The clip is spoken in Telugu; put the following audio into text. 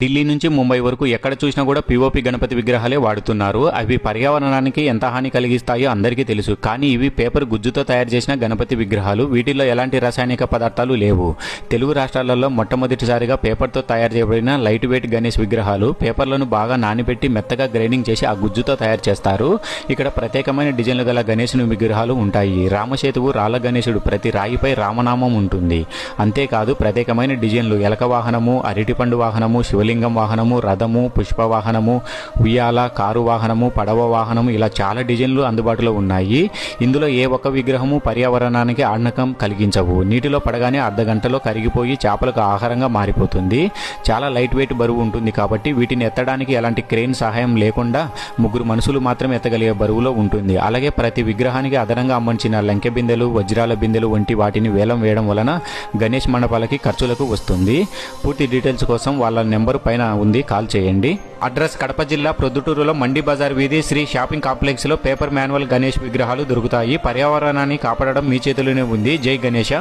ఢిల్లీ నుంచి ముంబై వరకు ఎక్కడ చూసినా కూడా పిఓపి గణపతి విగ్రహాలే వాడుతున్నారు. అవి పర్యావరణానికి ఎంత హాని కలిగిస్తాయో అందరికీ తెలుసు. కానీ ఇవి పేపర్ గుజ్జుతో తయారు చేసిన గణపతి విగ్రహాలు. వీటిల్లో ఎలాంటి రాసాయనిక పదార్థాలు లేవు. తెలుగు రాష్ట్రాలలో మొట్టమొదటిసారిగా పేపర్తో తయారు చేయబడిన లైట్ వెయిట్ గణేష్ విగ్రహాలు. పేపర్లను బాగా నానబెట్టి మెత్తగా గ్రైండింగ్ చేసి ఆ గుజ్జుతో తయారు చేస్తారు. ఇక్కడ ప్రత్యేకమైన డిజైన్లు గల గణేశుని విగ్రహాలు ఉంటాయి. రామసేతువు రాళ్ళ గణేశుడు, ప్రతి రాయిపై రామనామం ఉంటుంది. అంతేకాదు ప్రత్యేకమైన డిజైన్లు ఎలక వాహనము, అరటిపండు వాహనము, శివలింగం వాహనము, రథము, పుష్ప వాహనము, ఉయ్యాల, కారు వాహనము, పడవ వాహనము, ఇలా చాలా డిజైన్లు అందుబాటులో ఉన్నాయి. ఇందులో ఏ ఒక్క విగ్రహము పర్యావరణానికి ఆటంకం కలిగించవు. నీటిలో పడగానే అర్ధగంటలో కరిగిపోయి చేపలకు ఆహారంగా మారిపోతుంది. చాలా లైట్ వెయిట్ బరువు ఉంటుంది కాబట్టి వీటిని ఎత్తడానికి ఎలాంటి క్రేన్ సహాయం లేకుండా 3 మనుషులు మాత్రమే ఎత్తగలిగే బరువులో ఉంటుంది. అలాగే ప్రతి విగ్రహానికి అదనంగా అమర్చిన లంకె బిందెలు, వజ్రాల బిందెలు వంటి వాటిని వేలం వేయడం వలన గణేష్ మండపాలకి ఖర్చులకు వస్తుంది. పూర్తి డీటెయిల్స్ కోసం వాళ్ళ నెంబర్ పైన ఉంది, కాల్ చేయండి. అడ్రస్ కడప జిల్లా ప్రొద్దుటూరులో మండి బజార్ వీధి శ్రీ షాపింగ్ కాంప్లెక్స్ లో పేపర్ మాన్యువల్ గణేష్ విగ్రహాలు దొరుకుతాయి. పర్యావరణాన్ని కాపాడడం మీ చేతిలోనే ఉంది. జై గణేష.